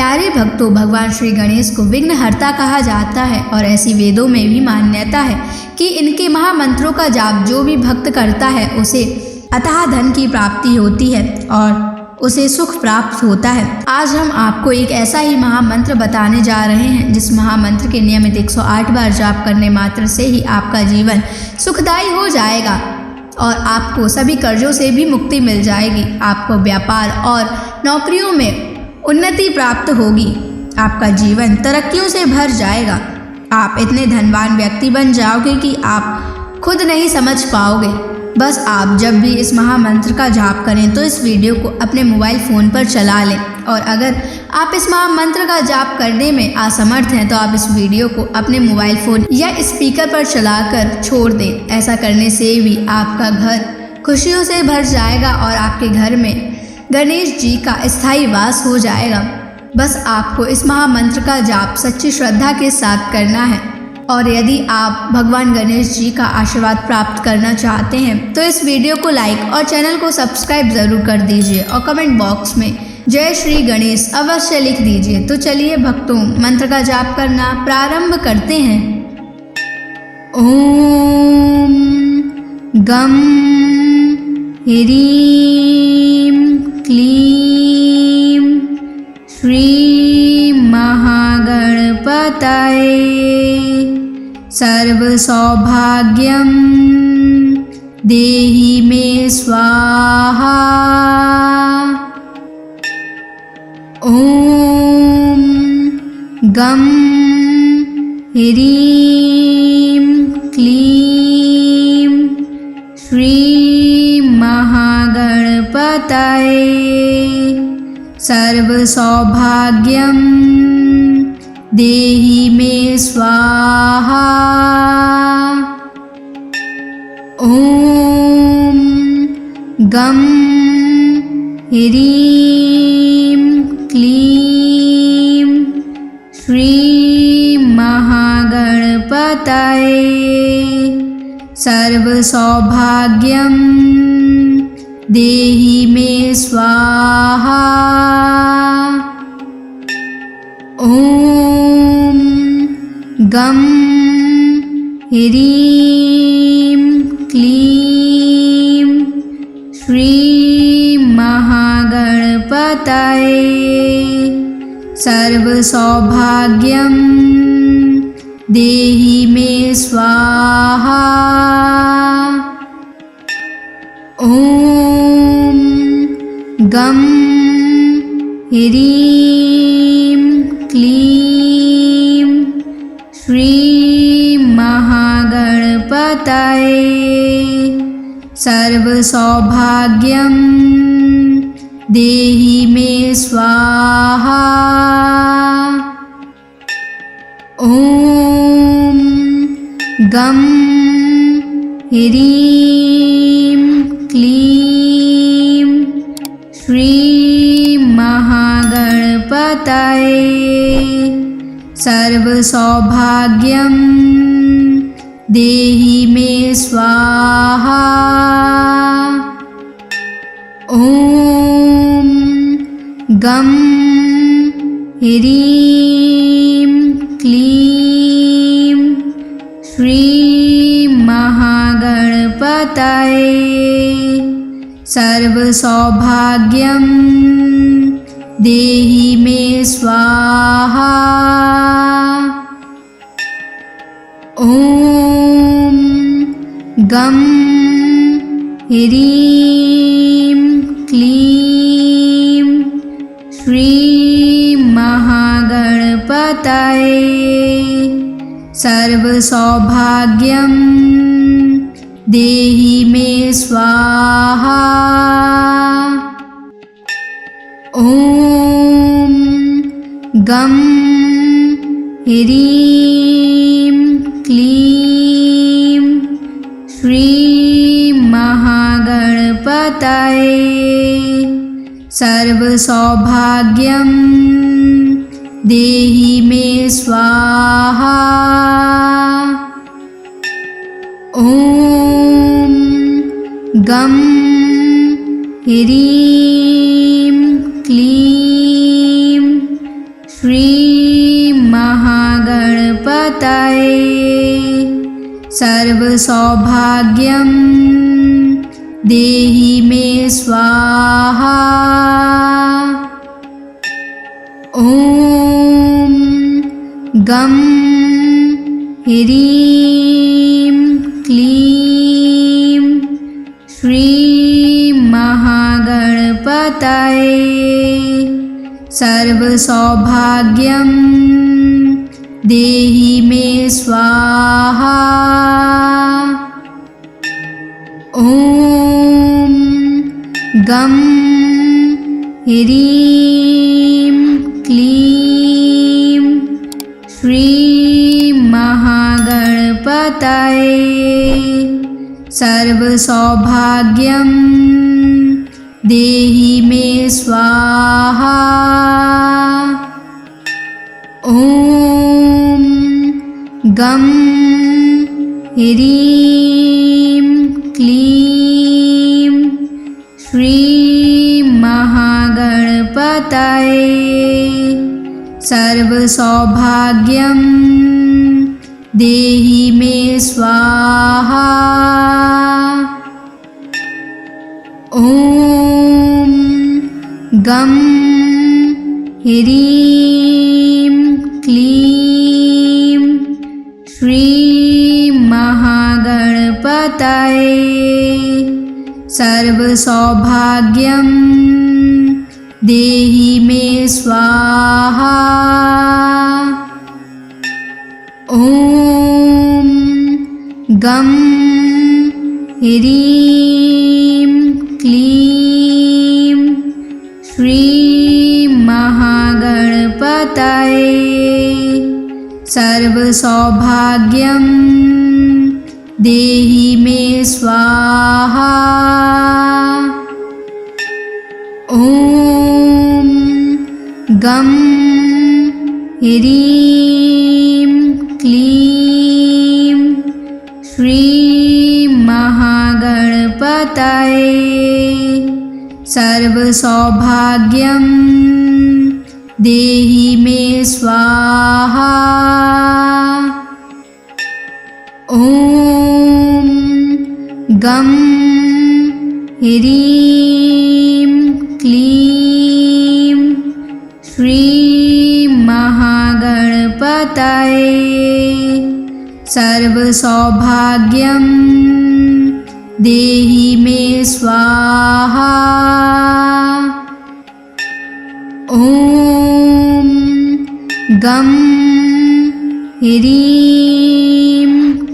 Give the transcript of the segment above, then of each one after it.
प्यारे भक्तों, भगवान श्री गणेश को विघ्नहर्ता कहा जाता है और ऐसी वेदों में भी मान्यता है कि इनके महामंत्रों का जाप जो भी भक्त करता है उसे अथाह धन की प्राप्ति होती है और उसे सुख प्राप्त होता है। आज हम आपको एक ऐसा ही महामंत्र बताने जा रहे हैं जिस महामंत्र के नियमित 108 बार जाप करने मात्र से ही आपका जीवन सुखदायी हो जाएगा और आपको सभी कर्जों से भी मुक्ति मिल जाएगी। आपको व्यापार और नौकरियों में उन्नति प्राप्त होगी। आपका जीवन तरक्कियों से भर जाएगा। आप इतने धनवान व्यक्ति बन जाओगे कि आप खुद नहीं समझ पाओगे। बस आप जब भी इस महामंत्र का जाप करें तो इस वीडियो को अपने मोबाइल फ़ोन पर चला लें और अगर आप इस महामंत्र का जाप करने में असमर्थ हैं तो आप इस वीडियो को अपने मोबाइल फ़ोन या स्पीकर पर चलाकर छोड़ दें। ऐसा करने से भी आपका घर खुशियों से भर जाएगा और आपके घर में गणेश जी का स्थायी वास हो जाएगा। बस आपको इस महामंत्र का जाप सच्ची श्रद्धा के साथ करना है और यदि आप भगवान गणेश जी का आशीर्वाद प्राप्त करना चाहते हैं तो इस वीडियो को लाइक और चैनल को सब्सक्राइब ज़रूर कर दीजिए और कमेंट बॉक्स में जय श्री गणेश अवश्य लिख दीजिए। तो चलिए भक्तों, मंत्र का जाप करना प्रारंभ करते हैं। ओम गम ह्रीं क्लीं श्री महागणपतये सर्वसौभाग्यं देहि मे स्वाहा। ओम गम ह्रीं क्लीं श्री महागणपतये सर्वसौभाग्यं देहि मे स्वाहा। ओम गम ह्रीं क्लीं श्री महागणपतये सर्वसौभाग्यं देहि मे स्वाहा। ओम गम ह्रीं क्लीं श्री महागणपतये सर्वसौभाग्यं देहि मे स्वाहा। ओम गम ह्रीं क्लीं श्री महागणपतये सर्वसौभाग्यं देहि मे स्वाहा। ओम गम ह्रीं क्लीं श्री महागणपतये सर्वसौभाग्यं देहि मे स्वाहा। ओम गम ह्रीं क्लीं श्री महागणपतये सर्वसौभाग्यं देहि मे स्वाहा। ओम गम ह्रीं क्लीं श्री महागणपतये सर्वसौभाग्यं देहि मे स्वाहा। ओम गम ह्रीं क्लीं श्री महागणपतये सर्वसौभाग्यं देहि मे स्वाहा। ओम गम ह्रीं क्लीं सर्वसौभाग्यं देहि मे स्वाहा। ॐ गं ह्रीं क्लीं श्रीं महागणपतये सर्वसौभाग्यं देहि मे स्वाहा। ॐ गं ह्रीं क्लीं श्रीं महागणपतये सर्वसौभाग्यं देहि मे स्वाहा। ॐ गं ह्रीं क्लीं श्रीं महागणपतये सर्वसौभाग्यं देहि मे स्वाहा। ॐ गं ह्रीं क्लीं श्रीं महागणपतये सर्वसौभाग्यं देहि मे स्वाहा। ॐ गं ह्रीं क्लीं श्रीं महागणपतये सर्वसौभाग्यं देहि मे स्वाहा। ॐ गं ह्रीं क्लीं श्रीं महागणपतये सर्वसौभाग्यं देहि मे स्वाहा। ॐ गं ह्रीं क्लीं श्रीं महागणपतये सर्वसौभाग्यं देहि मे स्वाहा। ॐ गं ह्रीं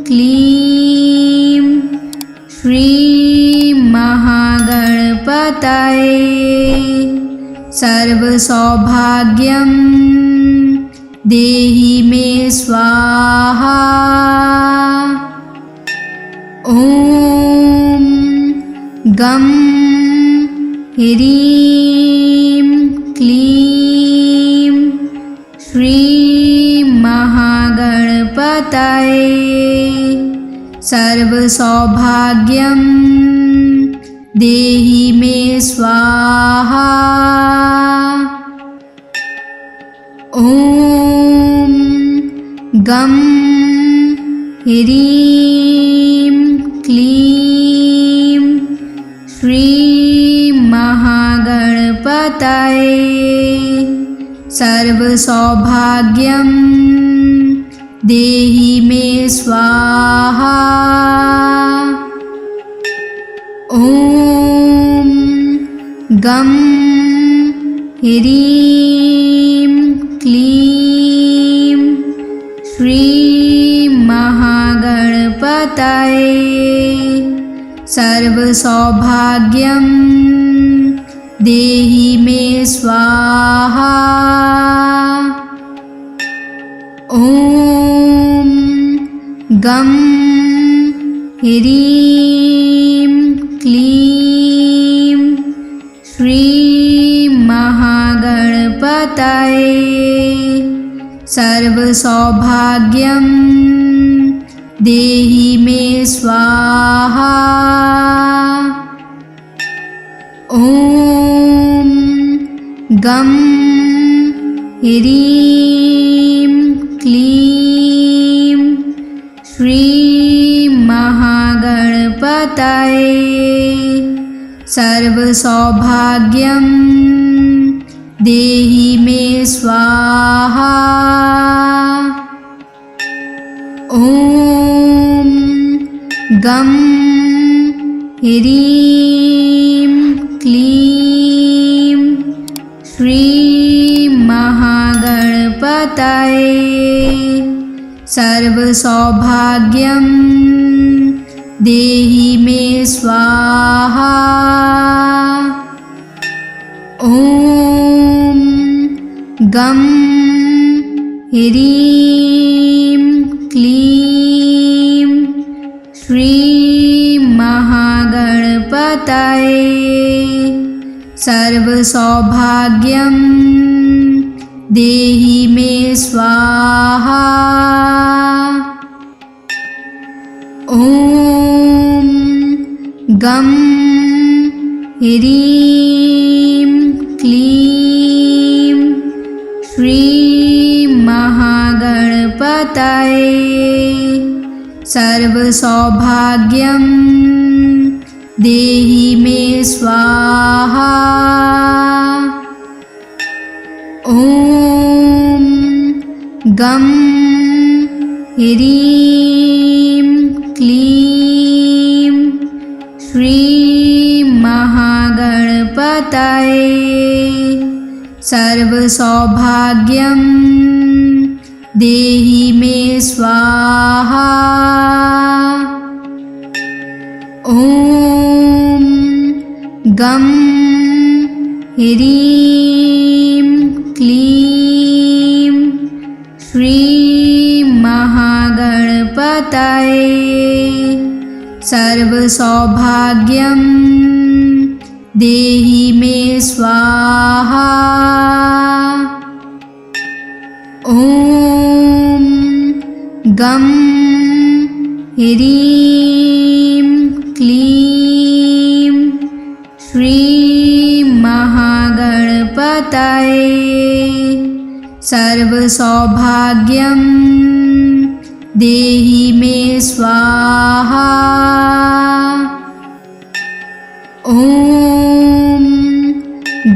क्लीं श्रीं महागणपतये सर्वसौभाग्यं देहि मे स्वाहा। ॐ गं ह्रीं क्लीं श्रीं महागणपतये सर्वसौभाग्यं देहि मे स्वाहा। ॐ गं ह्रीं क्लीं श्रीं महागणपतये सर्वसौभाग्यं देहि मे स्वाहा। ॐ गं ह्रीं क्लीं श्रीं महागणपतये सर्वसौभाग्यं देहि मे स्वाहा। ॐ गं ह्रीं क्लीं श्रीं महागणपतये सर्वसौभाग्यं देहि मे स्वाहा। ॐ गं ह्रीं क्लीं सर्वसौभाग्यं देहि मे स्वाहा। ॐ गं ह्रीं क्लीं श्रीं महागणपतये सर्वसौभाग्यं देहि मे स्वाहा। ॐ गं ह्रीं क्लीं श्रीं महागणपतये सर्वसौभाग्यं देहि मे स्वाहा। ॐ गं ह्रीं क्लीं श्रीं महागणपतये सर्वसौभाग्यं देहि मे स्वाहा। ॐ गं ह्रीं क्लीं श्रीं महागणपतये सर्वसौभाग्यं देहि मे स्वाहा। ॐ गं ह्रीं क्लीं श्रीं महागणपतये सर्वसौभाग्यं देहि मे स्वाहा। ॐ गं ह्रीं क्लीं श्रीं महागणपतये सर्वसौभाग्यं देहि मे स्वाहा। ॐ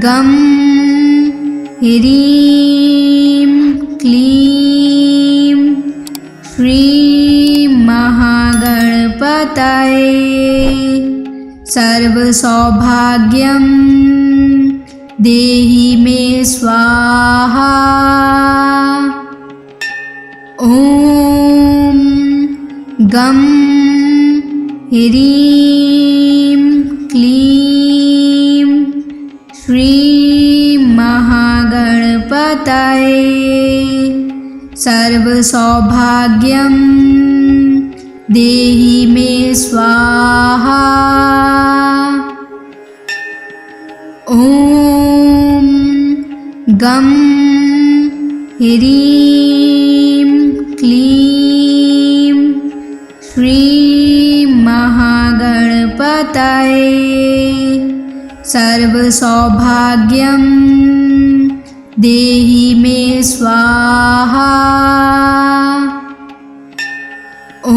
गं ह्रीं क्लीं श्रीं महागणपतये सर्वसौभाग्यं देहि मे स्वाहा। ॐ गं ह्रीं क्लीं श्रीं महागणपतये सर्वसौभाग्यं देहि मे स्वाहा। ॐ गं ह्रीं क्लीं श्रीं महागणपतये सर्वसौभाग्यं देहि मे स्वाहा। ॐ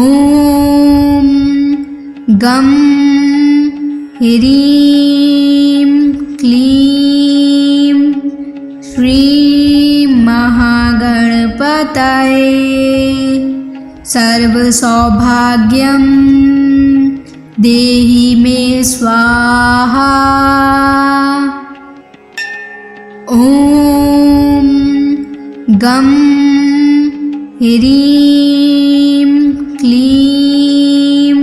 गं ह्रीं क्लीं श्रीं महागणपतये सर्वसौभाग्यं देहि मे स्वाहा। ॐ गं ह्रीं क्लीं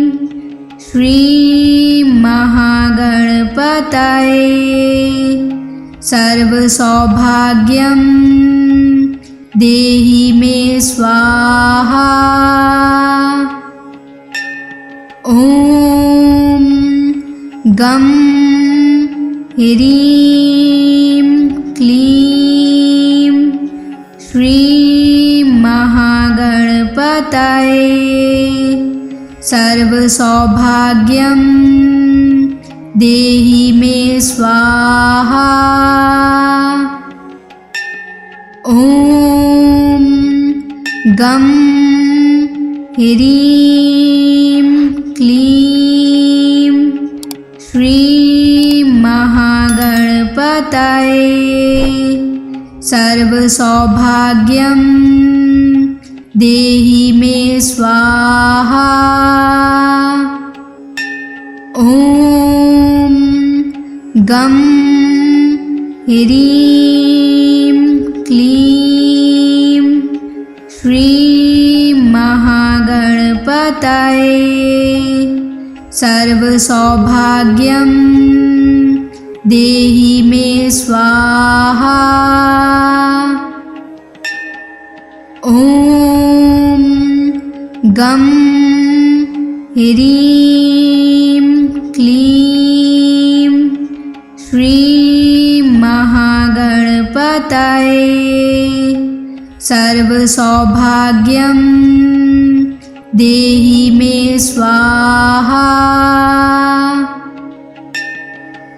श्रीं महागणपतये सर्वसौभाग्यं देहि मे स्वाहा। ॐ गं ह्रीं क्लीं श्रीं महागणपतये सर्वसौभाग्यं देहि मे स्वाहा। ॐ गं ह्रीं क्लीं श्री महागणपतये सर्वसौभाग्यं देहि मे स्वाहा। ॐ गं ह्रीं क्लीं श्री महागणपतये सर्वसौभाग्यं देहि मे स्वाहा। ॐ गं ह्रीं क्लीं श्री महागणपतये सर्वसौभाग्यं देहि मे स्वाहा।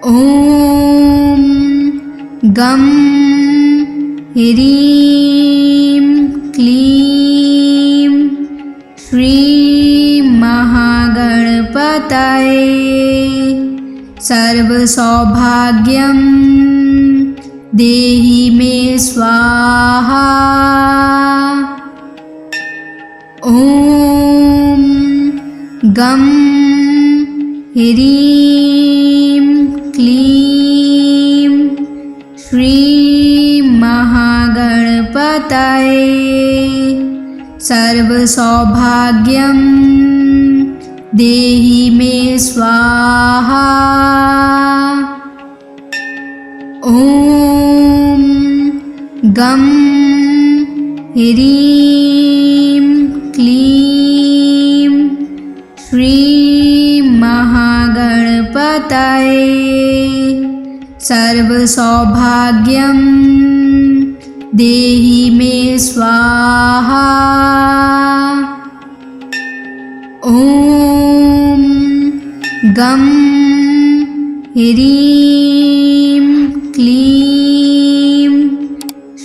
ॐ गं ह्रीं क्लीं श्री महागणपतये सर्वसौभाग्यं देहि मे स्वाहा। ॐ गं ह्रीं क्लीं श्री महागणपतये सर्वसौभाग्यं देहि मे स्वाहा। ॐ गं ह्रीं क्लीं श्री महागणपतये सर्वसौभाग्यं देहि मे स्वाहा। ॐ गं ह्रीं क्लीं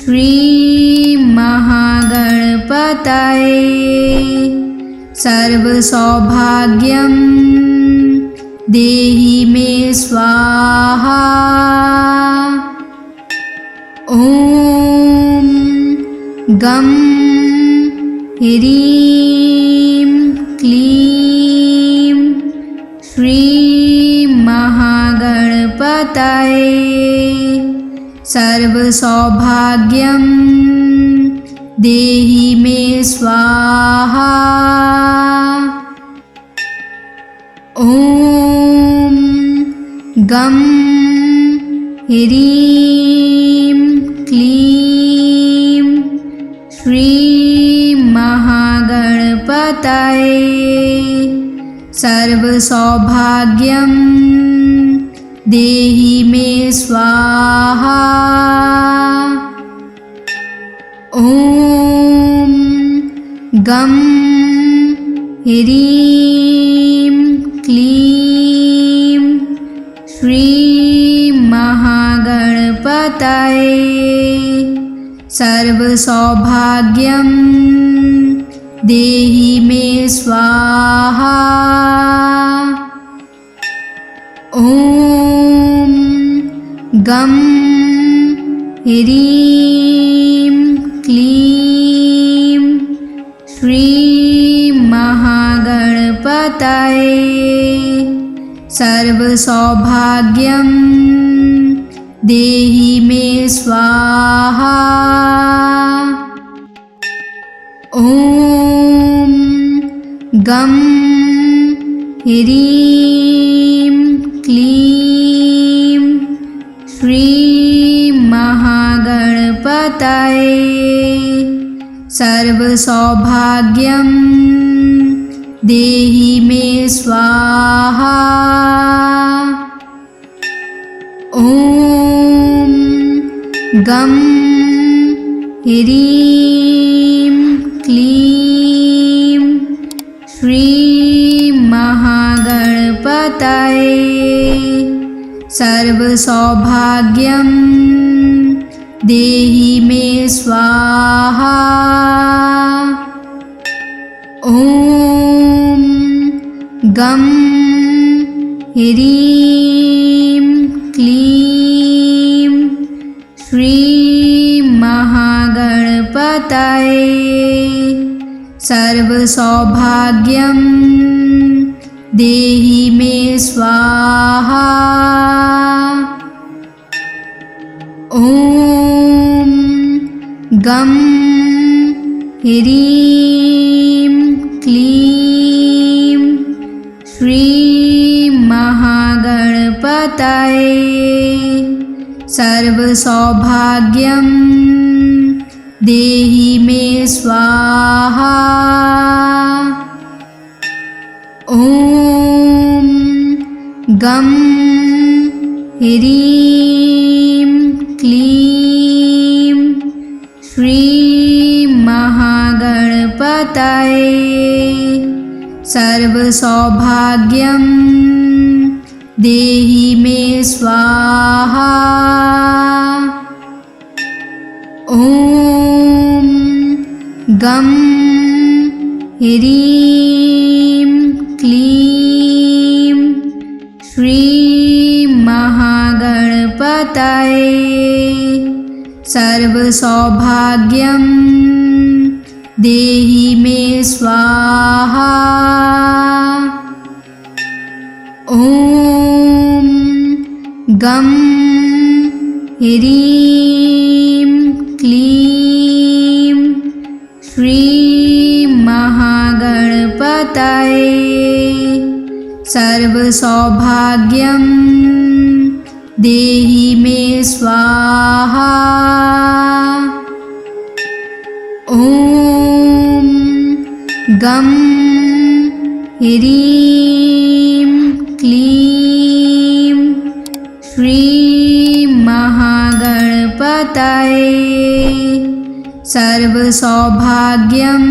श्री महागणपतये सर्वसौभाग्यं देहि मे स्वाहा। ॐ गं ह्रीं क्लीं श्री महागणपतये सर्वसौभाग्यं देहि मे स्वाहा। ॐ गं ह्रीं क्लीं श्री महागणपतये सर्वसौभाग्यं देहि मे स्वाहा। ॐ गं ह्रीं क्लीं श्री महागणपतये सर्वसौभाग्यं देहि मे स्वाहा। ॐ गं ह्रीं क्लीं श्री महागणपतये सर्वसौभाग्यं देहि मे स्वाहा। ॐ गं ह्रीं क्लीं श्री महागणपतये सर्वसौभाग्यं देहि मे स्वाहा। ॐ गं ह्रीं क्लीं श्री महागणपतये सर्वसौभाग्यं देहि मे स्वाहा। ॐ गं ह्रीं क्लीं श्रीं महागणपतये सर्वसौभाग्यं देहि मे स्वाहा। ॐ गं ह्रीं क्लीं श्रीं महागणपतये सर्वसौभाग्यं देहि मे स्वाहा। ॐ गं ह्रीं क्लीं श्रीं महागणपतये सर्वसौभाग्यं देहि मे स्वाहा। ॐ गं ह्रीं क्लीं श्रीं महागणपतये सर्वसौभाग्यं देहि मे स्वाहा। ॐ गं ह्रीं क्लीं श्रीं महागणपतये सर्वसौभाग्यं देहि मे स्वाहा। ॐ गं ह्रीं क्लीं श्रीं महागणपतये सर्वसौभाग्यं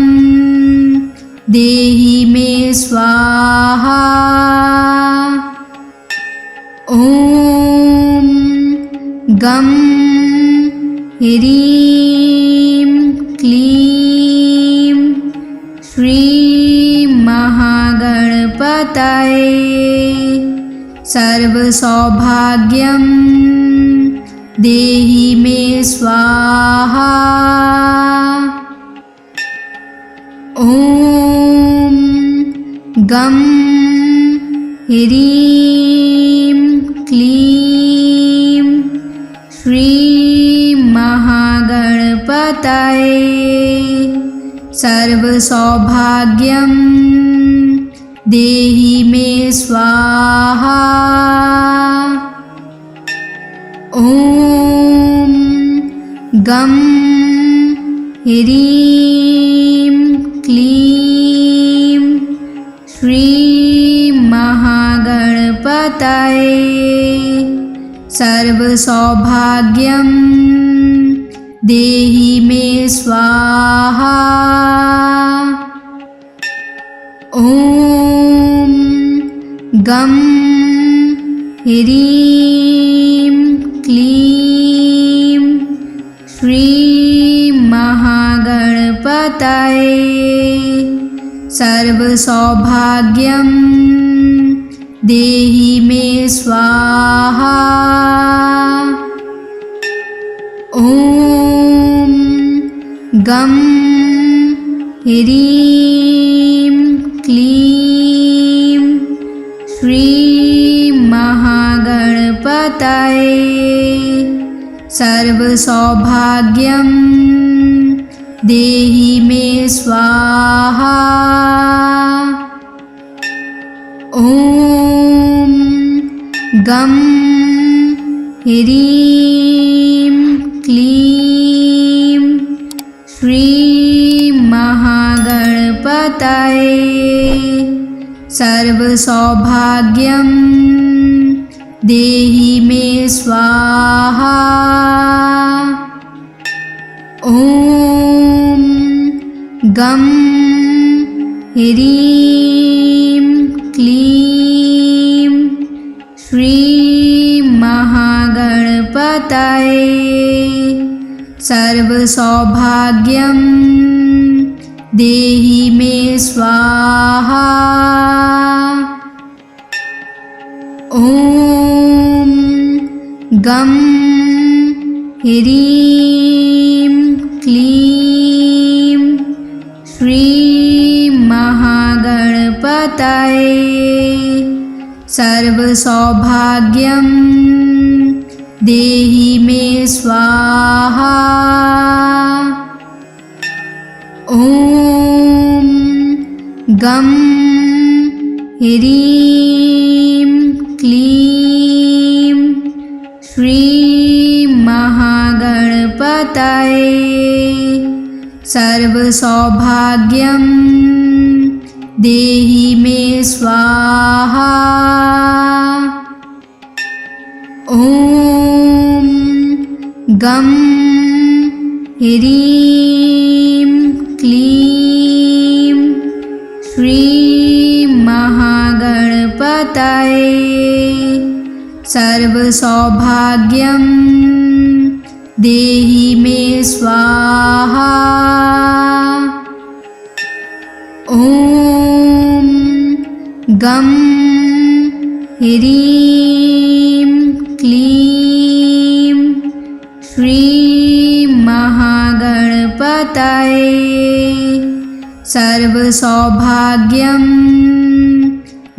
देहि मे स्वाहा। ॐ गं ह्रीं क्लीं श्रीं महागणपतये सर्वसौभाग्यं देहि मे स्वाहा। ॐ गं ह्रीं क्लीं श्रीं महागणपतये सर्वसौभाग्यं देहि मे स्वाहा। ॐ गं ह्रीं क्लीं श्रीं महागणपतये सर्वसौभाग्यं देहि मे स्वाहा। ॐ गं ह्रीं क्लीं श्रीं महागणपतये सर्वसौभाग्यं देहि मे स्वाहा। ॐ गं ह्रीं क्लीं श्रीं महागणपतये सर्वसौभाग्यं देहि मे स्वाहा। ॐ गं ह्रीं क्लीं श्रीं महागणपतये सर्वसौभाग्यं देहि मे स्वाहा। ॐ गं ह्रीं क्लीं श्रीं महागणपतये सर्वसौभाग्यं देहि मे स्वाहा। ॐ ॐ गं ह्रीं क्लीं श्रीं महागणपतये सर्वसौभाग्यं देहि मे स्वाहा। ॐ गं ह्रीं क्लीं श्रीं महागणपतये सर्वसौभाग्यं देहि मे स्वाहा। ॐ गं ह्रीं क्लीं श्रीं महागणपतये सर्वसौभाग्यं देहि मे स्वाहा। ॐ गं ह्रीं क्लीं श्रीं महागणपतये सर्वसौभाग्यं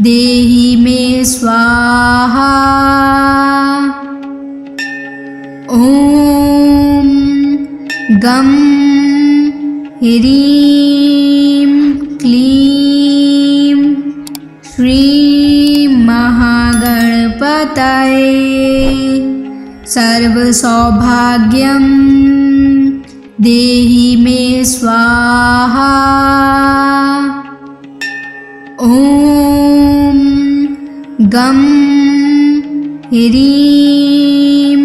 देहि मे स्वाहा। ॐ गं ह्रीं क्लीं श्रीं महागणपतये सर्वसौभाग्यं देहि मे स्वाहा। ॐ गं ह्रीं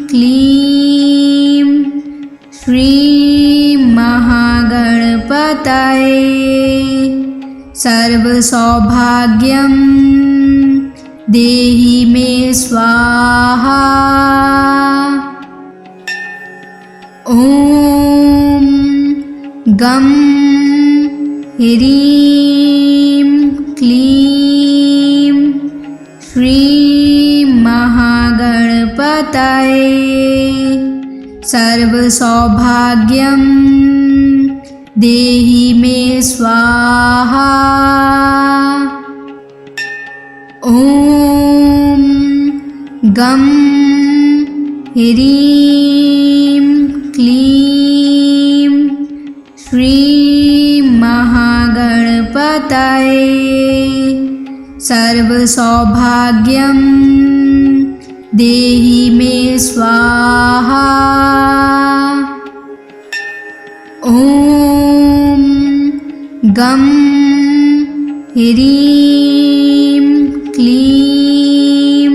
क्लीं श्रीं महागणपतये सर्वसौभाग्यं देहि मे स्वाहा। ॐ गं ह्रीं क्लीं श्रीं महागणपतये सर्वसौभाग्यं देहि मे स्वाहा। ॐ गं ह्रीं क्लीं श्रीं महागणपतये सर्वसौभाग्यं देहि मे स्वाहा। ॐ गं ह्रीं क्लीं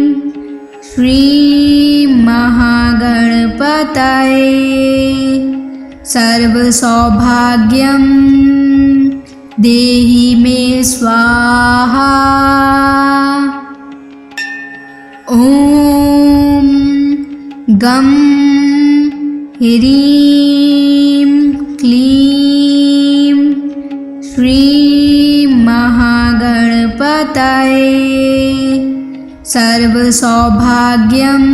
श्रीं महागणपतये सर्वसौभाग्यं देहि मे स्वाहा। ॐ गं ह्रीं क्लीं श्रीं महागणपतये सर्वसौभाग्यं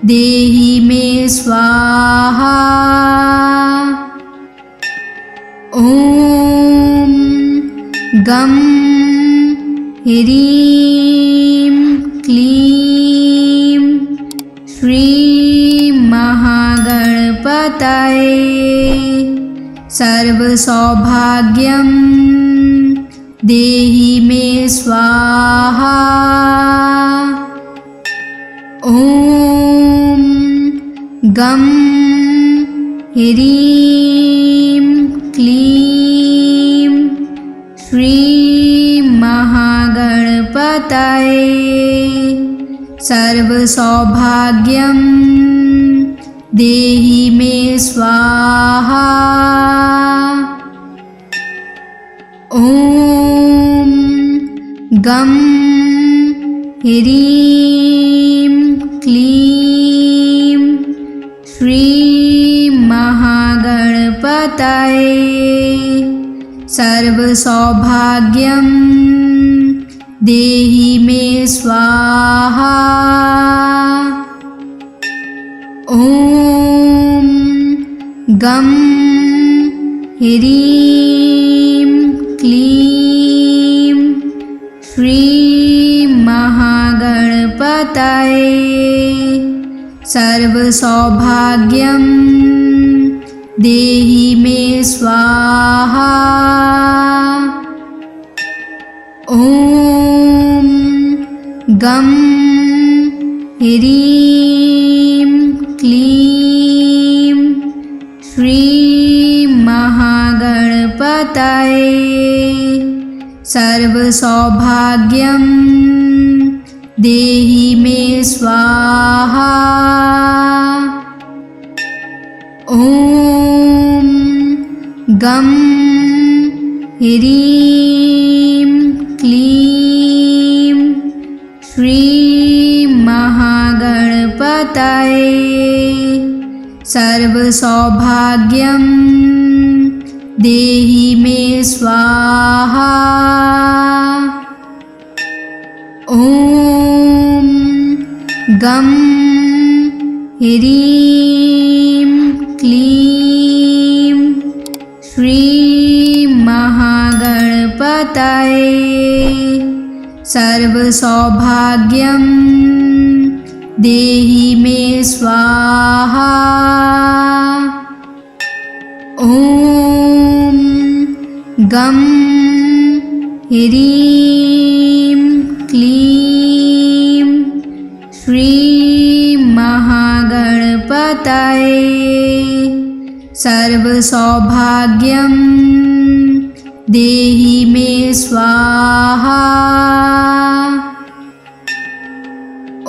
देहि मे स्वाहा। ॐ गं ह्रीं क्लीं श्रीं महागणपतये सर्वसौभाग्यं देहि मे स्वाहा। ॐ गं ह्रीं क्लीं श्रीं महागणपतये सर्वसौभाग्यं देहि मे स्वाहा। ॐ गं ह्रीं क्लीं श्रीं महागणपतये सर्वसौभाग्यं देहि मे स्वाहा। ॐ गं ह्रीं क्लीं श्रीं महागणपतये सर्वसौभाग्यं देहि मे स्वाहा। ॐ गं ह्रीं क्लीं श्रीं महागणपतये सर्वसौभाग्यं देहि मे स्वाहा। ॐ गं ह्रीं क्लीं श्रीं महागणपतये सर्वसौभाग्यं देहि मे स्वाहा। ॐ गं ह्रीं क्लीं श्रीं महागणपतये सर्वसौभाग्यं देहि मे स्वाहा। ॐ गं ह्रीं क्लीं श्रीं महागणपतये सर्वसौभाग्यं देहि मे स्वाहा।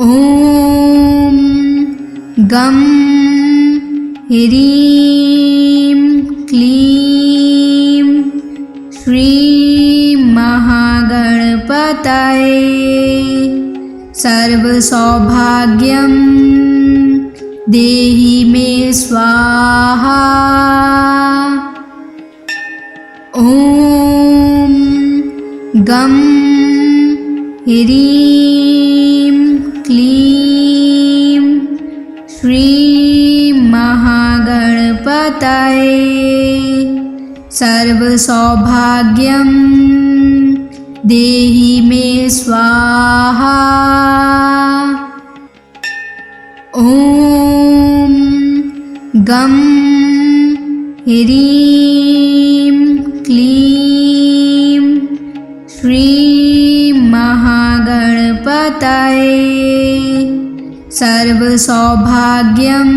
ॐ गं ह्रीं क्लीं श्रीं महागणपतये सर्वसौभाग्यं देहि मे स्वाहा। ॐ गं ह्रीं क्लीं श्रीं महागणपतये सर्वसौभाग्यं देहि मे स्वाहा। ॐ गं ह्रीं क्लीं श्रीं महागणपतये सर्वसौभाग्यं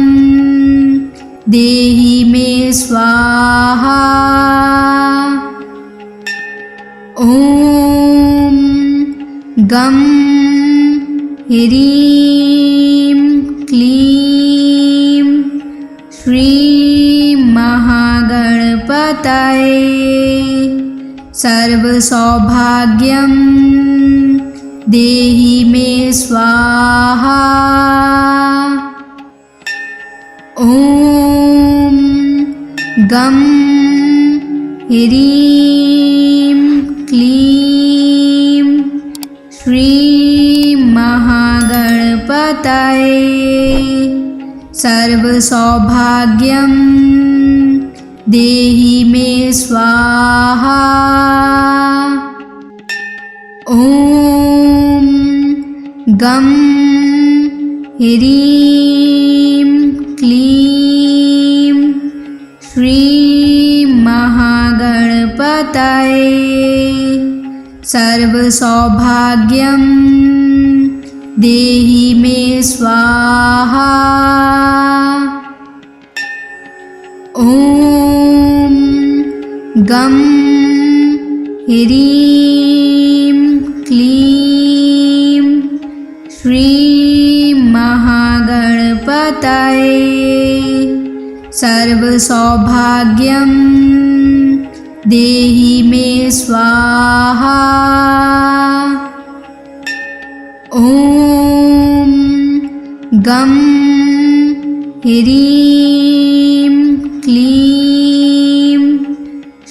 देहि मे स्वाहा। ॐ गं ह्रीं क्लीं श्रीं महागणपतये सर्वसौभाग्यं देहि मे स्वाहा। ॐ गं ह्रीं क्लीं श्रीं महागणपतये सर्वसौभाग्यं देहि मे स्वाहा। ॐ गं ह्रीं क्लीं श्रीं महागणपतये सर्वसौभाग्यं देहि मे स्वाहा। ॐ गं ह्रीं क्लीं श्रीं महागणपतये सर्वसौभाग्यं देहि मे स्वाहा। ॐ गं ह्रीं क्लीं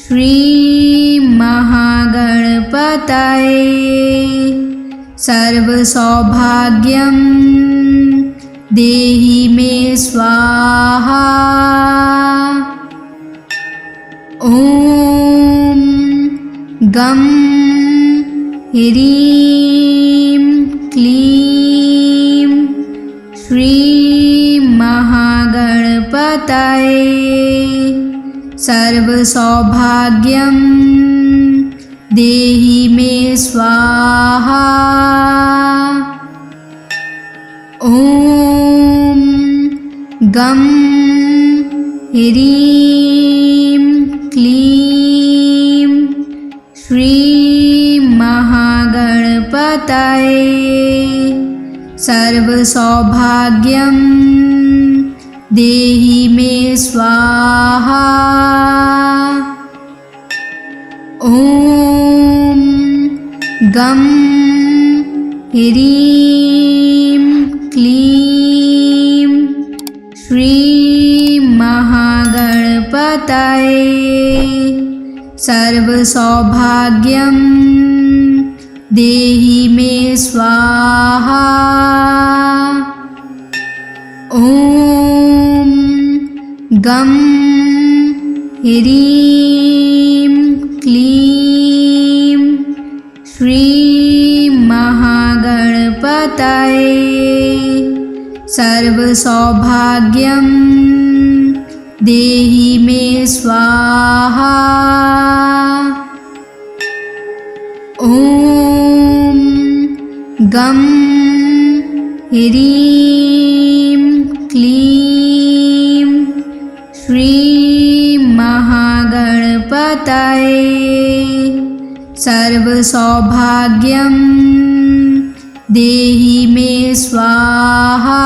श्रीं महागणपतये सर्वसौभाग्यं देहि मे स्वाहा। ॐ गं ह्रीं क्लीं श्रीं महागणपतये सर्वसौभाग्यं देहि मे स्वाहा। ॐ गं ह्रीं क्लीं श्रीं महागणपतये सर्वसौभाग्यं देहि मे स्वाहा। ॐ गं ह्रीं क्लीं श्रीं महागणपतये सर्वसौभाग्यं देहि मे स्वाहा। ॐ गं ह्रीं क्लीं श्रीं महागणपतये सर्वसौभाग्यं देहि मे स्वाहा। ॐ गं ह्रीं क्लीं श्रीं महागणपतये सर्वसौभाग्यं देहि मे स्वाहा।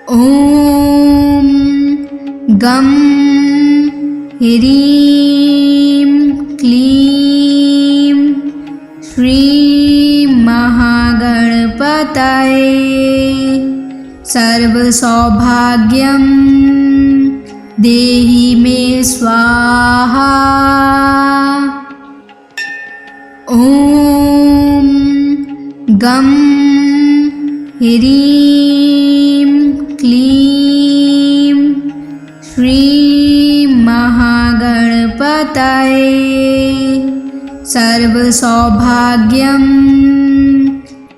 ॐ गं ह्रीं क्लीं श्रीं महागणपतये सर्वसौभाग्यं देहि मे स्वाहा। ॐ गं ह्रीं क्लीं श्रीं महागणपतये सर्वसौभाग्यं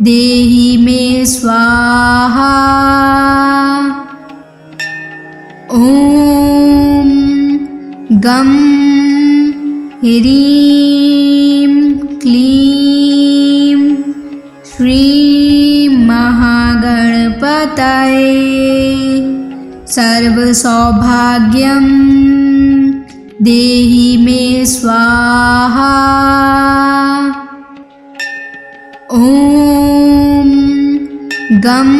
देहि मे स्वाहा। ॐ गं ह्रीं क्लीं श्रीं महागणपतये सर्वसौभाग्यं देहि मे स्वाहा। ॐ गं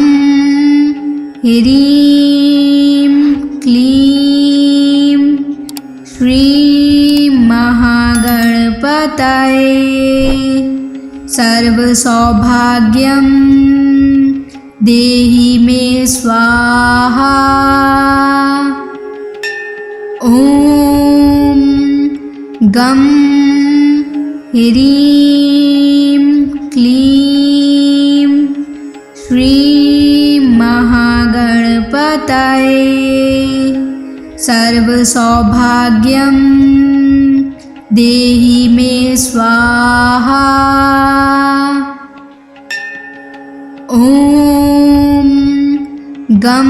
ह्रीं क्लीं श्रीं महागणपतये सर्वसौभाग्यं देहि मे स्वाहा। ॐ गं ह्रीं क्लीं श्रीं महागणपतये सर्वसौभाग्यं देहि मे स्वाहा। ॐ गं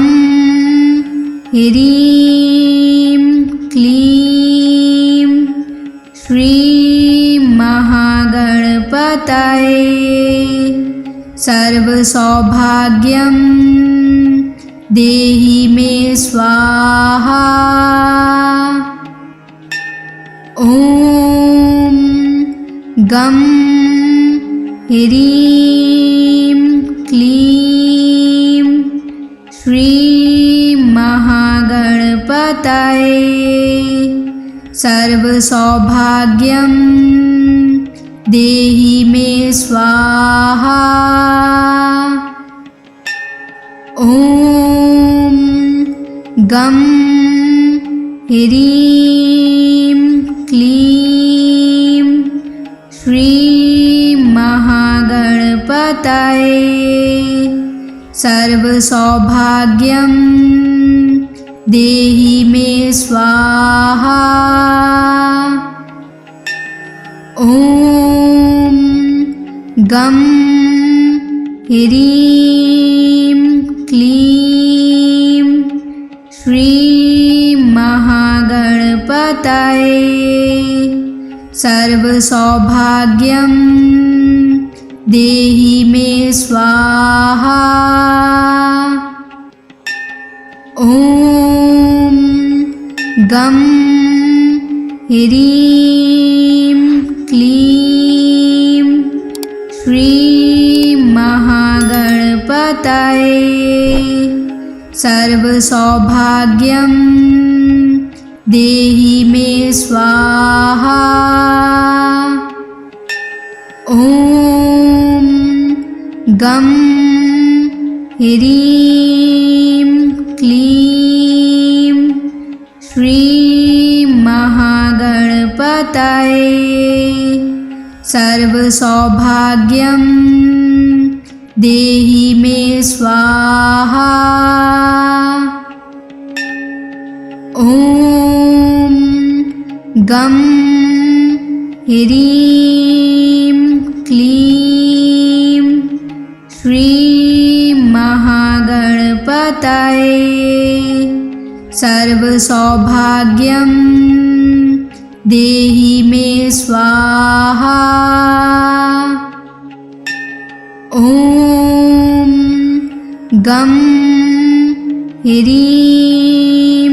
ह्रीं क्लीं श्रीं महागणपतये सर्वसौभाग्यं देहि मे स्वाहा। ॐ गं ह्रीं क्लीं श्रीं महागणपतये सर्वसौभाग्यं देहि मे स्वाहा। ॐ गं ह्रीं क्लीं श्रीं सर्वसौभाग्यं देहि मे स्वाहा। ॐ गं ह्रीं क्लीं श्रीं महागणपतये सर्वसौभाग्यं देहि मे स्वाहा। ॐ गं ह्रीं क्लीं श्रीं महागणपतये सर्वसौभाग्यं देहि मे स्वाहा। ॐ गं ह्रीं क्लीं श्रीं महागणपतये सर्वसौभाग्यं देहि मे स्वाहा। ॐ गं ह्रीं क्लीं श्रीं महागणपतये सर्वसौभाग्यं देहि मे स्वाहा। ॐ गं ह्रीं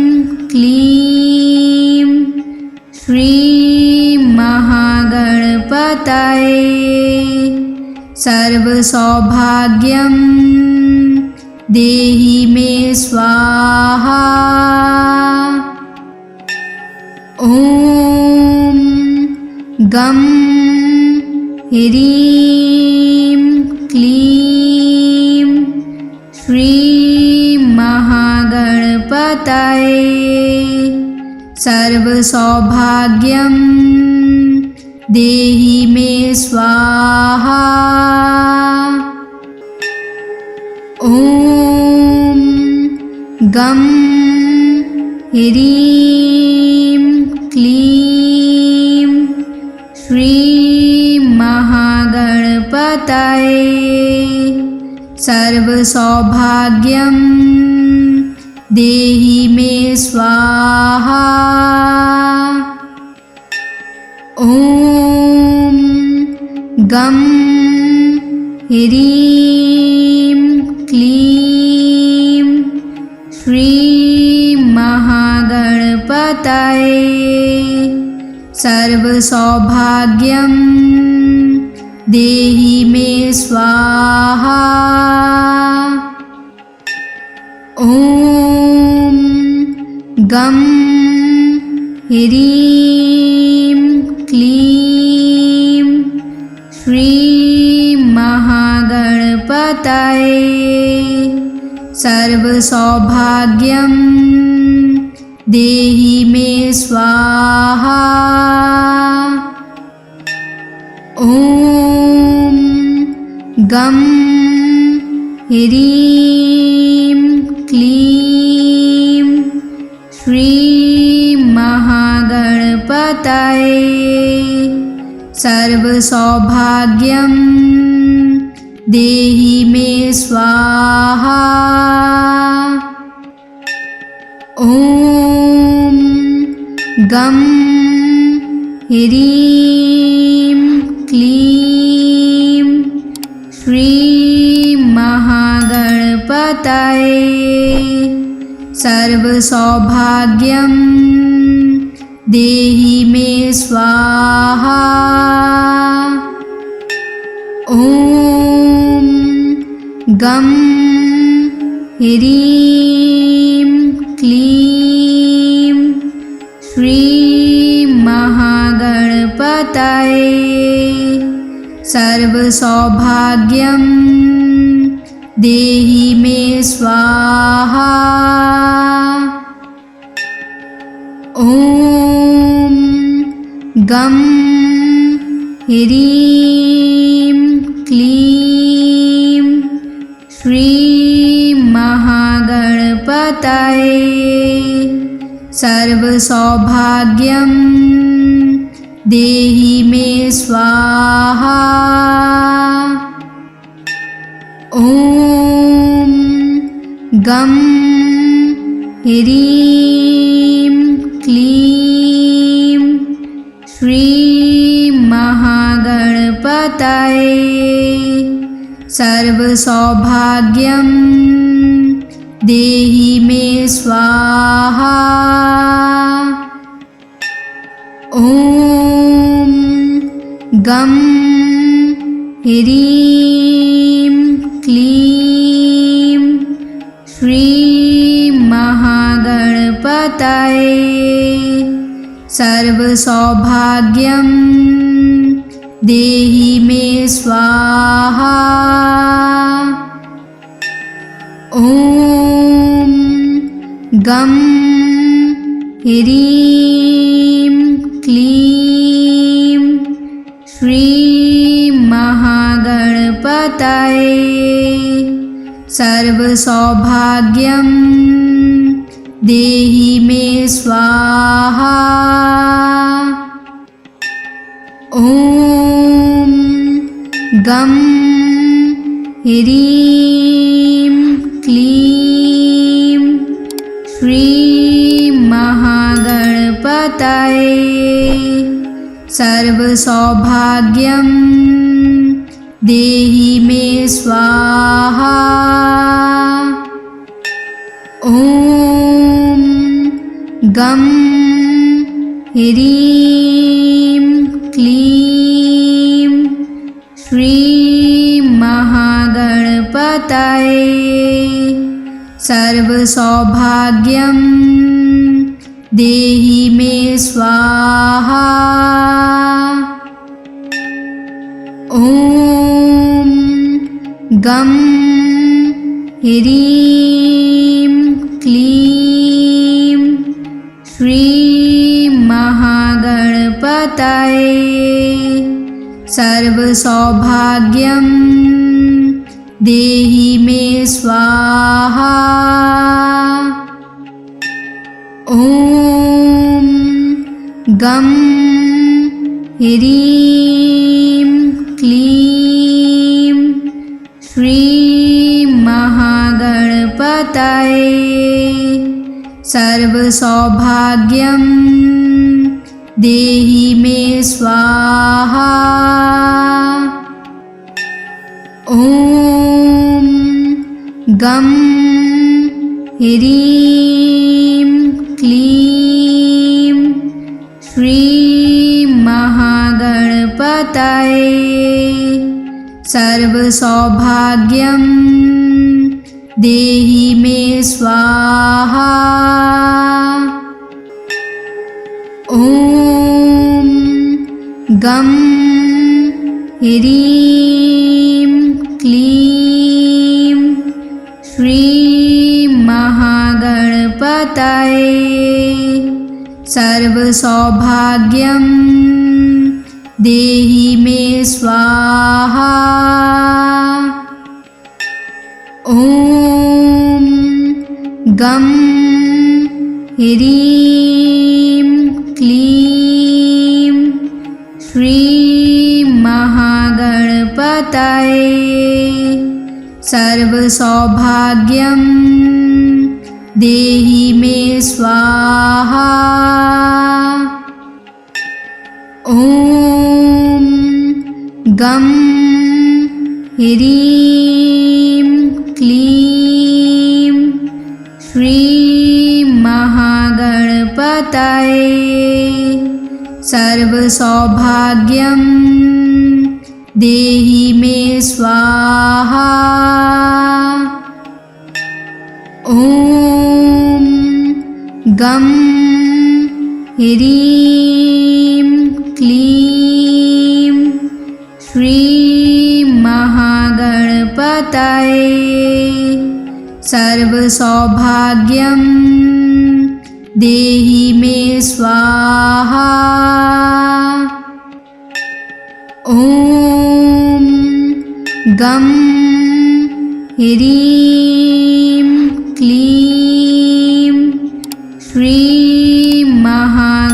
क्लीं श्रीं महागणपतये सर्वसौभाग्यं देहि मे स्वाहा। ॐ गं ह्रीं क्लीं श्रीं महागणपतये सर्वसौभाग्यं देहि मे स्वाहा। ॐ गं ह्रीं क्लीं श्रीं महागणपतये सर्वसौभाग्यं देहि मे स्वाहा। ॐ गं ह्रीं क्लीं श्रीं महागणपतये सर्वसौभाग्यं देहि मे स्वाहा। ॐ गं ह्रीं क्लीं श्रीं महागणपतये सर्वसौभाग्यं देहि मे स्वाहा। ॐ गं ह्रीं क्लीं श्रीं महागणपतये सर्वसौभाग्यं देहि मे स्वाहा। ॐ गं ह्रीं क्लीं श्रीं महागणपतये सर्वसौभाग्यं देहि मे स्वाहा। ॐ गं ह्रीं क्लीं श्रीं महागणपतये सर्वसौभाग्यं देहि मे स्वाहा। ॐ गं ह्रीं क्लीं श्री महागणपतये सर्वसौभाग्यं देहि मे स्वाहा। ॐ गं ह्रीं क्लीं श्री महागणपतये सर्वसौभाग्यं देहि मे स्वाहा। ॐ गं ह्रीं क्लीं श्री महागणपतये सर्वसौभाग्यं देहि मे स्वाहा। ॐ गं ह्रीं क्लीं श्री महागणपतये सर्वसौभाग्यं देहि मे स्वाहा। ॐ गं ह्रीं क्लीं श्री महागणपतये सर्वसौभाग्यं देहि मे स्वाहा। ॐ गं ह्रीं क्लीं श्री महागणपतये सर्वसौभाग्यं देहि मे स्वाहा। ॐ गं ह्रीं क्लीं श्री महागणपतये सर्वसौभाग्यं देहि मे स्वाहा। ॐ गं ह्रीं क्लीं श्री महागणपतये सर्वसौभाग्यं देहि मे स्वाहा। ॐ गं ह्रीं क्लीं श्री महागणपतये सर्वसौभाग्यं देहि मे स्वाहा। ॐ गं ह्रीं क्लीं श्री महागणपतये सर्वसौभाग्यं देहि मे स्वाहा। ॐ गं ह्रीं क्लीं श्री महागणपतये सर्वसौभाग्यं देहि मे स्वाहा। ॐ गं ह्रीं क्लीं श्री महागणपतये सर्वसौभाग्यं देहि मे स्वाहा। ॐ गं ह्रीं क्लीं श्री महागणपतये सर्वसौभाग्यं देहि मे स्वाहा। ॐ गं ह्रीं क्लीं श्रीं महागणपतये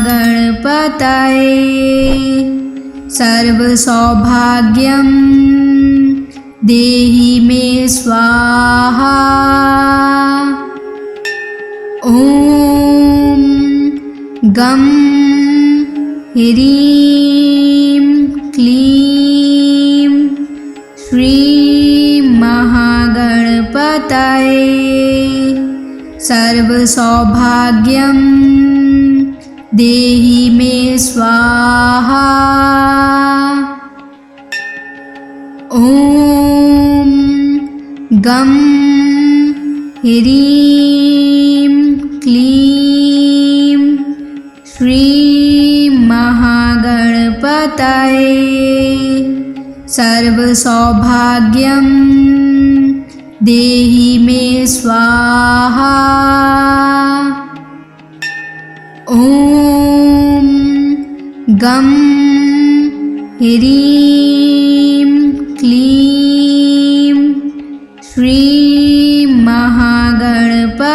सर्वसौभाग्यं देहि मे स्वाहा। ॐ गं ह्रीं क्लीं श्रीं महागणपतये सर्वसौभाग्यं देहि मे स्वाहा। ॐ गं ह्रीं क्लीं श्रीं महागणपतये सर्वसौभाग्यं देहि मे स्वाहा। ॐ गं ह्रीं क्लीं श्रीं महागणपतये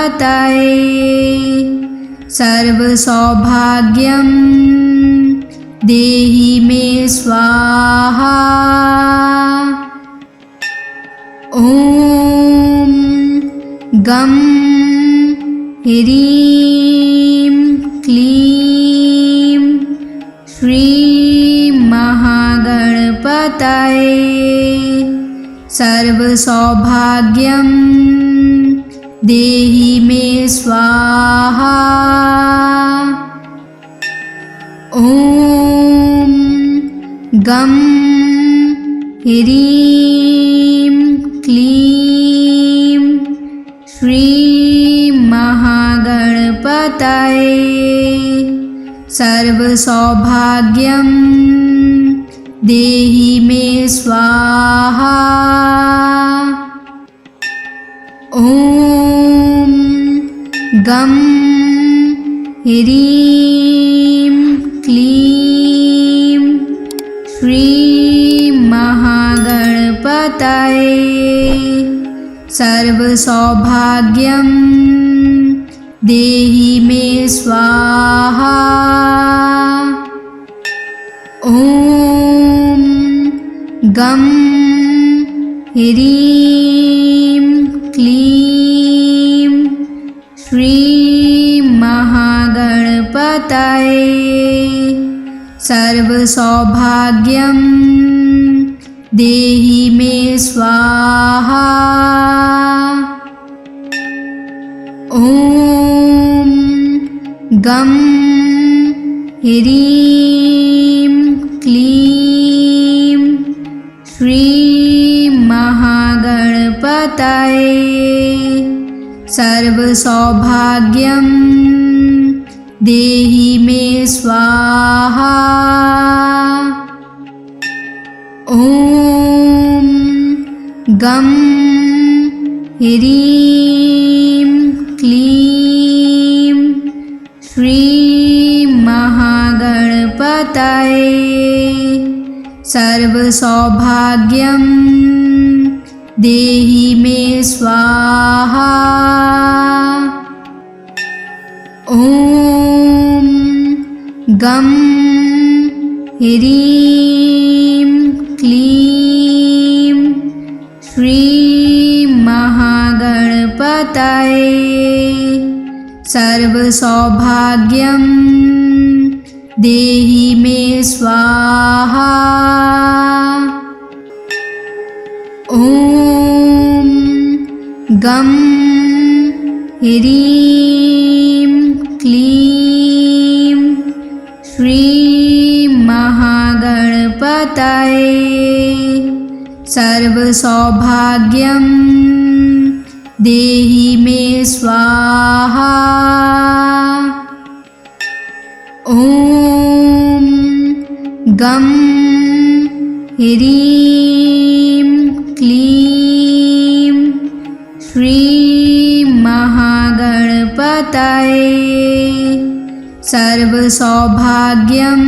सर्वसौभाग्यं देहि मे स्वाहा। ॐ गं ह्रीं क्लीं श्रीं महागणपतये सर्वसौभाग्यं देहि मे स्वाहा। ॐ गं ह्रीं क्लीं श्रीं महागणपतये सर्वसौभाग्यं देहि मे स्वाहा। ॐ गं ह्रीं क्लीं श्रीं महागणपतये सर्वसौभाग्यं देहि मे स्वाहा। ॐ गं ह्रीं क्लीं श्रीं महागणपतये सर्वसौभाग्यं देहि मे स्वाहा। ॐ गं ह्रीं क्लीं श्रीं महागणपतये सर्वसौभाग्यं देहि मे स्वाहा। ॐ गं ह्रीं क्लीं श्रीं महागणपतये सर्वसौभाग्यं देहि मे स्वाहा। ॐ गं ह्रीं क्लीं श्रीं महागणपतये सर्वसौभाग्यं देहि मे स्वाहा। ॐ गं ह्रीं क्लीं श्रीं महागणपतये सर्वसौभाग्यं देहि मे स्वाहा। ॐ गं ह्रीं क्लीं श्रीं महागणपतये सर्वसौभाग्यं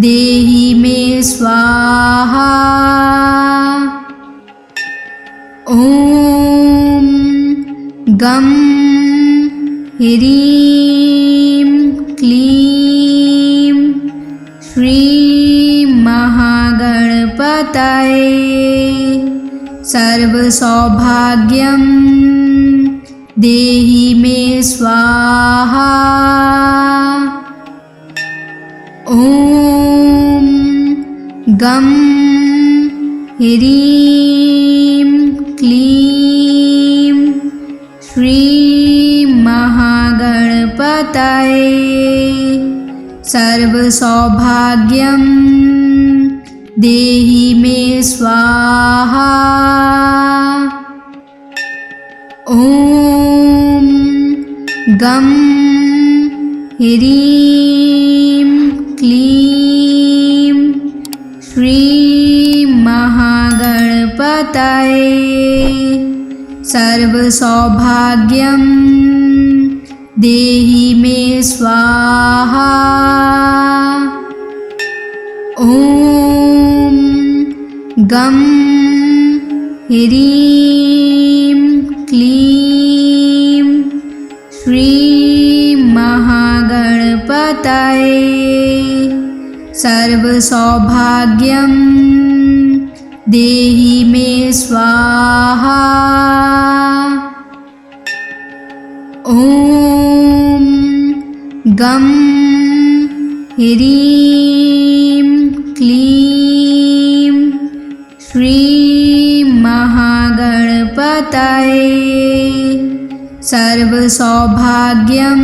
देहि मे स्वाहा। ॐ ॐ गं ह्रीं क्लीं श्रीं महागणपतये सर्वसौभाग्यं देहि मे स्वाहा। ॐ गं ह्रीं क्लीं श्रीं महागणपतये सर्वसौभाग्यं देहि मे स्वाहा। ॐ गं ह्रीं क्लीं श्रीं महागणपतये सर्वसौभाग्यं देहि मे स्वाहा। ॐ गं ह्रीं क्लीं श्रीं महागणपतये सर्वसौभाग्यं देहि मे स्वाहा। ॐ गं ह्रीं क्लीं श्रीं महागणपतये सर्वसौभाग्यं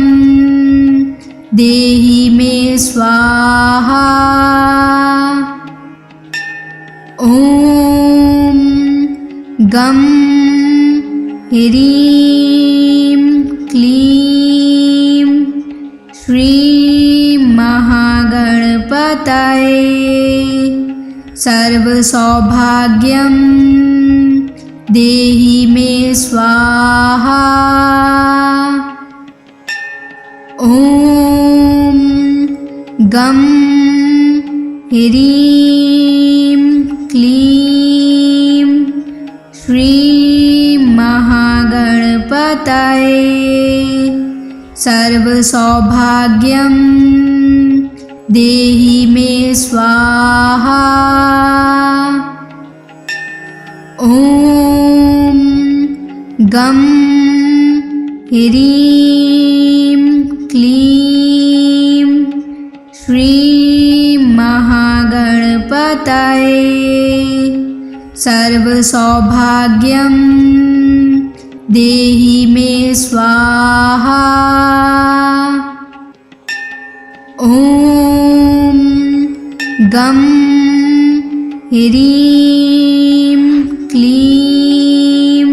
देहि मे स्वाहा। ॐ गं ह्रीं क्लीं श्रीं महागणपतये सर्वसौभाग्यं देहि मे स्वाहा। ॐ गं ह्रीं क्लीं श्रीं महागणपतये सर्वसौभाग्यं देहि मे स्वाहा। ॐ गं ह्रीं क्लीं श्रीं महागणपतये सर्वसौभाग्यं देहि मे स्वाहा। ॐ गं ह्रीं क्लीं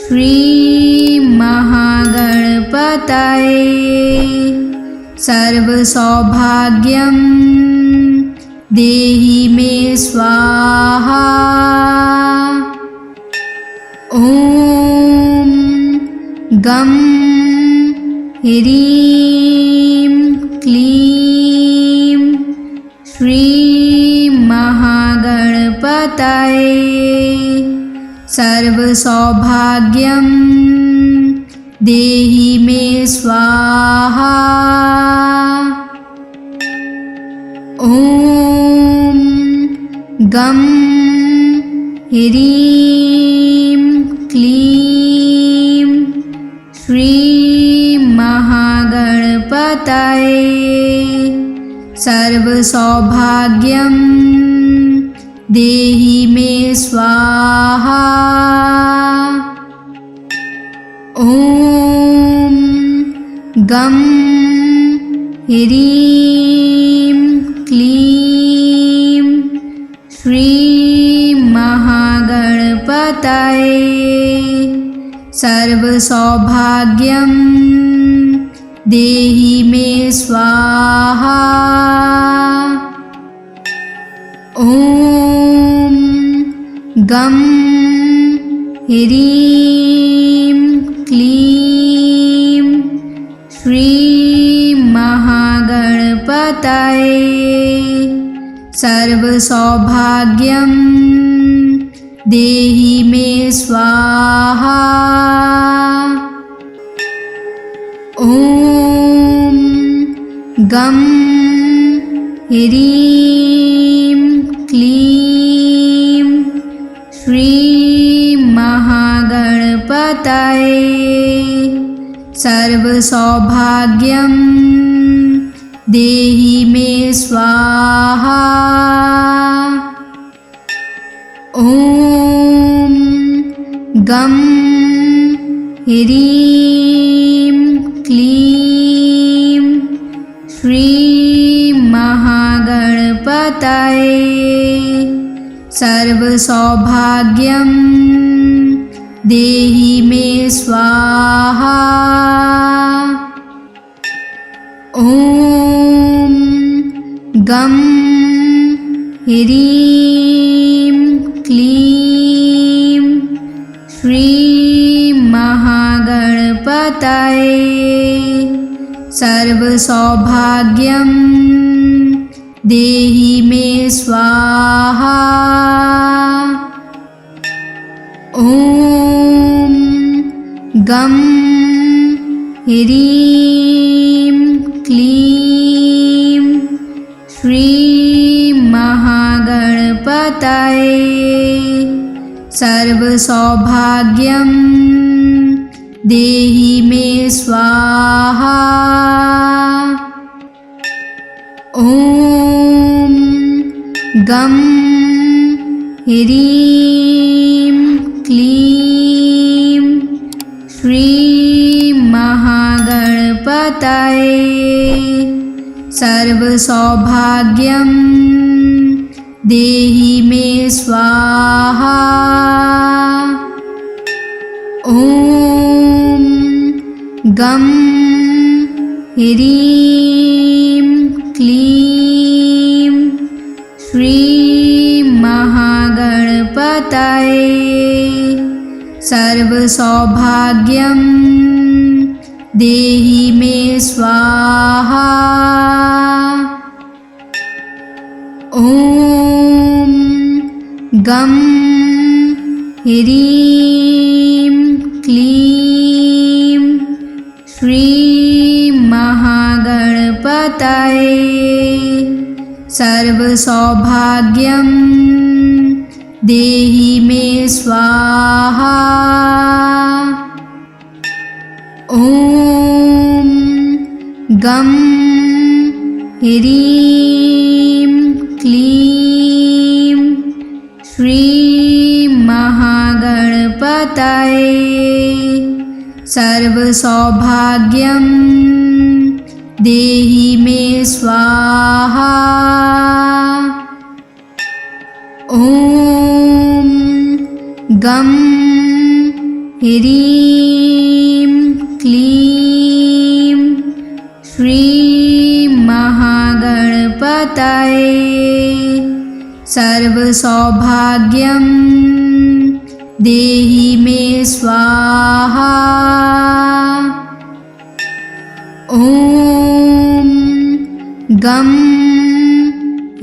श्रीं महागणपतये सर्वसौभाग्यं देहि मे स्वाहा। ॐ गं ह्रीं क्लीं श्रीं महागणपतये सर्वसौभाग्यं देहि मे स्वाहा। ॐ गं ह्रीं क्लीं श्रीं महागणपतये सर्वसौभाग्यं देहि मे स्वाहा। ॐ गं ह्रीं क्लीं श्रीं महागणपतये सर्वसौभाग्यं देहि मे स्वाहा। ॐ गं ह्रीं क्लीं श्रीं महागणपतये सर्वसौभाग्यं देहि मे स्वाहा। ॐ गं ह्रीं क्लीं श्रीं महागणपतये सर्वसौभाग्यं देहि मे स्वाहा। ॐ गं ह्रीं क्लीं श्रीं महागणपतये सर्वसौभाग्यं देहि मे स्वाहा। ॐ गं ह्रीं क्लीं श्रीं महागणपतये सर्वसौभाग्यं देहि मे स्वाहा। ॐ गं ह्रीं क्लीं श्रीं महागणपतये सर्वसौभाग्यं देहि मे स्वाहा। ॐ गं ह्रीं क्लीं श्रीं महागणपतये सर्वसौभाग्यं देहि मे स्वाहा। ॐ गं ह्रीं क्लीं श्रीं महागणपतये सर्वसौभाग्यं देहि मे स्वाहा। ॐ गं ह्रीं क्लीं श्रीं महागणपतये सर्वसौभाग्यं देहि मे स्वाहा। ॐ गं ह्रीं क्लीं श्रीं महागणपतये सर्वसौभाग्यं देहि मे स्वाहा। ॐ गं ह्रीं क्लीं श्रीं महागणपतये सर्वसौभाग्यं देहि मे स्वाहा। ॐ गं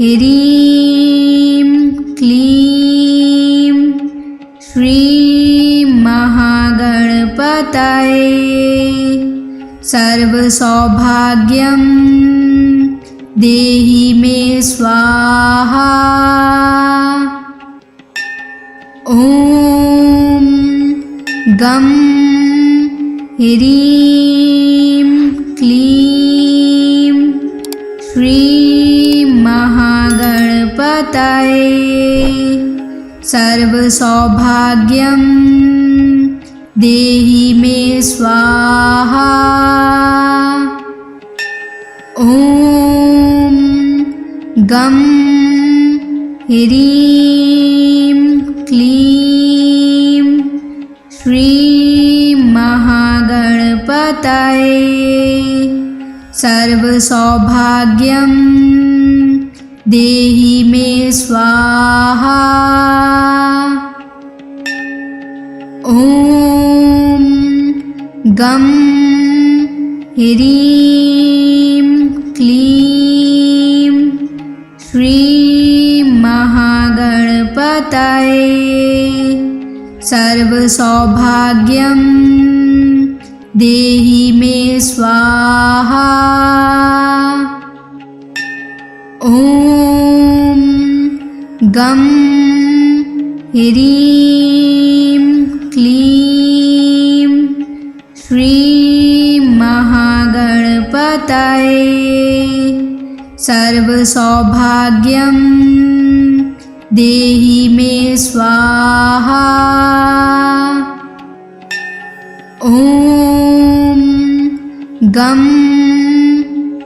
ह्रीं क्लीं श्रीं महागणपतये सर्वसौभाग्यं देहि मे स्वाहा। ॐ गं ह्रीं क्लीं श्रीं महागणपतये सर्वसौभाग्यं देहि मे स्वाहा। ॐ गं ह्रीं क्लीं श्रीं महागणपतये सर्वसौभाग्यं देहि मे स्वाहा। ॐ गं ह्रीं क्लीं श्रीं महागणपतये सर्वसौभाग्यं देहि मे स्वाहा। ॐ गं ह्रीं क्लीं श्रीं महागणपतये सर्वसौभाग्यं देहि मे स्वाहा। ॐ गं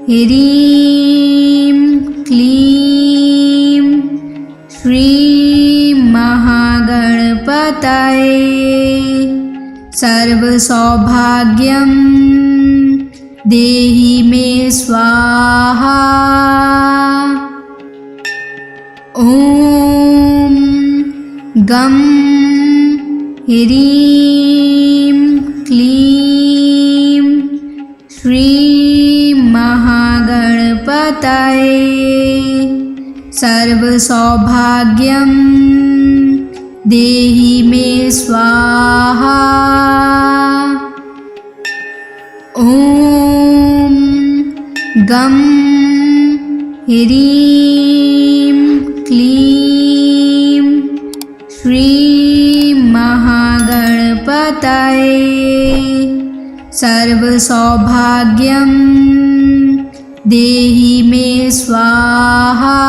ह्रीं क्लीं श्रीं महागणपतये सर्वसौभाग्यं देहि मे स्वाहा। ॐ गं ह्रीं क्लीं श्रीं महागणपतये सर्वसौभाग्यं देहि मे स्वाहा। ॐ गं ह्रीं क्लीं श्रीं महागणपतये सर्वसौभाग्यं देहि मे स्वाहा।